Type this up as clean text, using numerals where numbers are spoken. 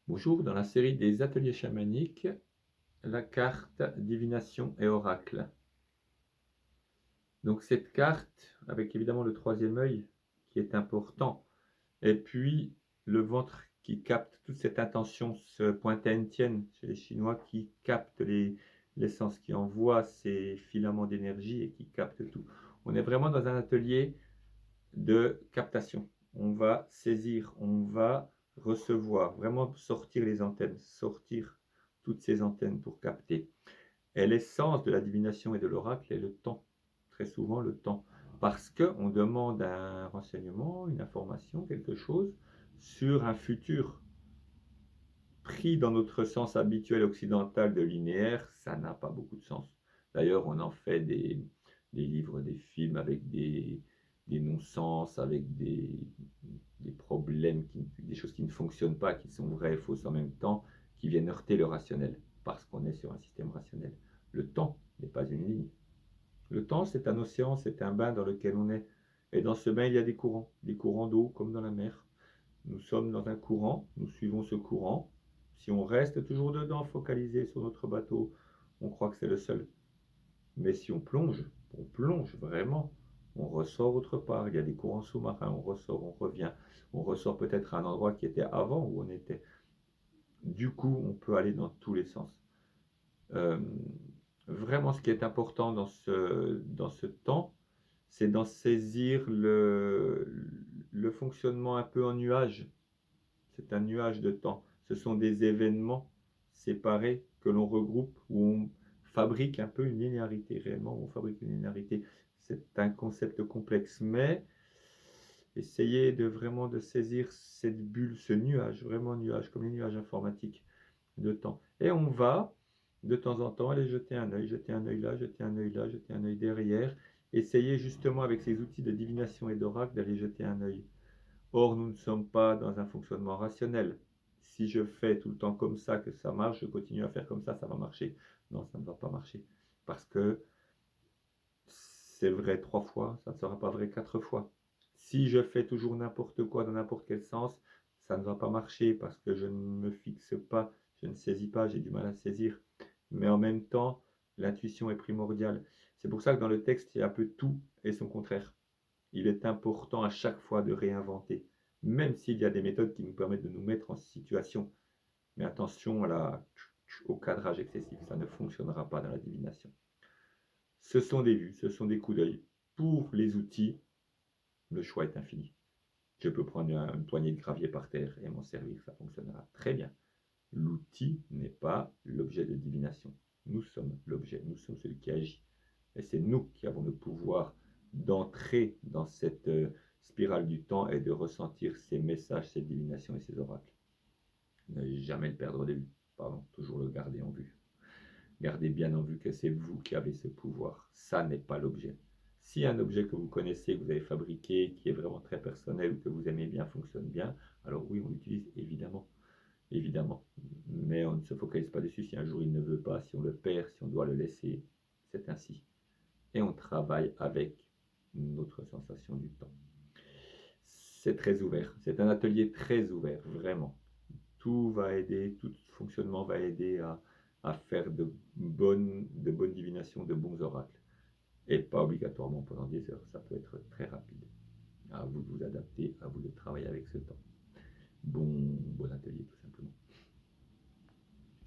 Bonjour, dans la série des ateliers chamaniques, la carte divination et oracle. Donc cette carte, avec évidemment le troisième œil qui est important, et puis le ventre qui capte toute cette intention, ce point Tian chez les Chinois qui capte l'essence, qui envoie ces filaments d'énergie et qui capte tout. On est vraiment dans un atelier de captation. On va saisir, on va recevoir, vraiment sortir les antennes, sortir toutes ces antennes pour capter. Et l'essence de la divination et de l'oracle est le temps, très souvent le temps. Parce qu'on demande un renseignement, une information, quelque chose sur un futur. Pris dans notre sens habituel occidental de linéaire, ça n'a pas beaucoup de sens. D'ailleurs, on en fait des livres, des films avec des non-sens, avec des problèmes, des choses qui ne fonctionnent pas, qui sont vraies et fausses en même temps, qui viennent heurter le rationnel, parce qu'on est sur un système rationnel. Le temps n'est pas une ligne. Le temps, c'est un océan, c'est un bain dans lequel on est. Et dans ce bain, il y a des courants d'eau comme dans la mer. Nous sommes dans un courant, nous suivons ce courant. Si on reste toujours dedans, focalisé sur notre bateau, on croit que c'est le seul. Mais si on plonge vraiment, on ressort autre part. Il y a des courants sous-marins, on ressort, on revient. On ressort peut-être à un endroit qui était avant où on était. Du coup, on peut aller dans tous les sens. Euh, Vraiment, ce qui est important dans ce temps, c'est d'en saisir le fonctionnement un peu en nuage. C'est un nuage de temps. Ce sont des événements séparés que l'on regroupe, où on fabrique un peu une linéarité. Réellement, on fabrique une linéarité. C'est un concept complexe, mais essayez de vraiment de saisir cette bulle, ce nuage, vraiment nuage, comme les nuages informatiques de temps. Et on va, de temps en temps, aller jeter un œil là, jeter un œil là, jeter un œil derrière. Essayez justement avec ces outils de divination et d'oracle d'aller jeter un œil. Or, nous ne sommes pas dans un fonctionnement rationnel. Si je fais tout le temps comme ça, que ça marche, je continue à faire comme ça va marcher. Non, ça ne va pas marcher. Parce que c'est vrai 3 fois, ça ne sera pas vrai 4 fois. Si je fais toujours n'importe quoi dans n'importe quel sens, ça ne va pas marcher parce que je ne me fixe pas, je ne saisis pas, j'ai du mal à saisir. Mais en même temps, l'intuition est primordiale. C'est pour ça que dans le texte, il y a un peu tout et son contraire. Il est important à chaque fois de réinventer, même s'il y a des méthodes qui nous permettent de nous mettre en situation. Mais attention au cadrage excessif, ça ne fonctionnera pas dans la divination. Ce sont des vues, ce sont des coups d'œil. Pour les outils, le choix est infini. Je peux prendre une poignée de gravier par terre et m'en servir, ça fonctionnera très bien. L'outil n'est pas l'objet de divination. Nous sommes l'objet, nous sommes celui qui agit. Et c'est nous qui avons le pouvoir d'entrer dans cette spirale du temps et de ressentir ces messages, ces divinations et ces oracles. Ne jamais le perdre de vue. Pardon, toujours le garder en vue. Gardez bien en vue que c'est vous qui avez ce pouvoir. Ça n'est pas l'objet. Si un objet que vous connaissez, que vous avez fabriqué, qui est vraiment très personnel ou que vous aimez bien, fonctionne bien, alors oui, on l'utilise évidemment. Évidemment. Mais on ne se focalise pas dessus. Si un jour il ne veut pas, si on le perd, si on doit le laisser, c'est ainsi. Et on travaille avec notre sensation du temps. C'est très ouvert. C'est un atelier très ouvert, vraiment. Tout va aider, tout fonctionnement va aider à faire de bonnes divinations, de bons oracles. Et pas obligatoirement pendant des heures, ça peut être très rapide. À vous de vous adapter, à vous de travailler avec ce temps. Bon atelier.